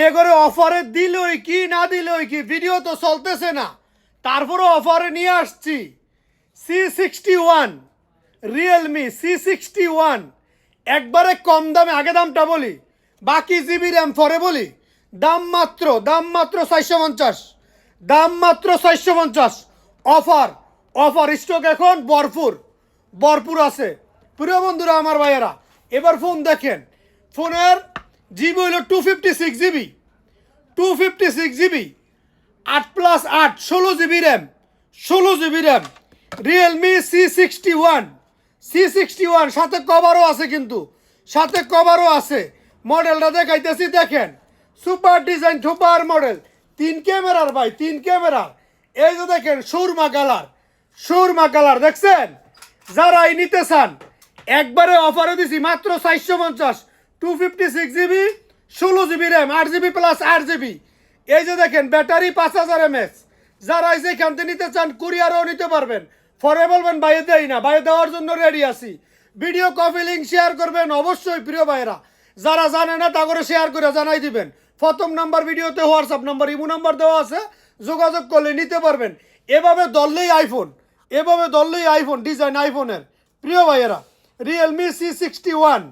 এগরে অফারে দিলই কি না দিলই কি, ভিডিও তো চলতেছে না, তারপরও অফারে নিয়ে আসছি C61 রিয়েলমি C61 একবারে কম দামে। আগে দামটা বলি, বাকি জিবি র্যাম পরে বলি। দাম মাত্র 450, দাম মাত্র 450। অফার অফার স্টক এখন ভরপুর আছে। প্রিয় বন্ধুরা আমার ভাইয়েরা, এবার ফোন দেখেন। ফোনের জিবি হইল 256 GB, 256 GB, 8+8 16 GB RAM, 16 GB RAM. Realme C61 সাথে কভারও আছে, কিন্তু সাথে কভারও আছে। মডেলটা দেখাইতেছি, দেখেন সুপার ডিজাইন সুপার মডেল, 3 ক্যামেরার ভাই, 3 ক্যামেরার। এই যে দেখেন সুরমা কালার দেখছেন। যারা এই নিতে চান একবারে অফারে দিছি মাত্র 450, 256 GB, 16 GB RAM, 8 GB plus 8 GB. এই যে দেখেন ব্যাটারি 5000 mAh। যারা যেখান থেকে নিতে চান কুরিয়ারও নিতে পারবেন। পরে বলবেন বাইরে দেই না, বাইরে দেওয়ার জন্য রেডি আছি। ভিডিও কপি লিঙ্ক শেয়ার করবেন অবশ্যই প্রিয় ভাইরা। যারা জানে না তা করে শেয়ার করে জানাই দিবেন। প্রথম নাম্বার ভিডিওতে হোয়াটসঅ্যাপ নাম্বার, ইমো নাম্বার দেওয়া আছে, যোগাযোগ করলে নিতে পারবেন। এভাবে ধরলেই আইফোন ডিজাইন আইফোনের। প্রিয় ভাইয়েরা, রিয়েলমি C61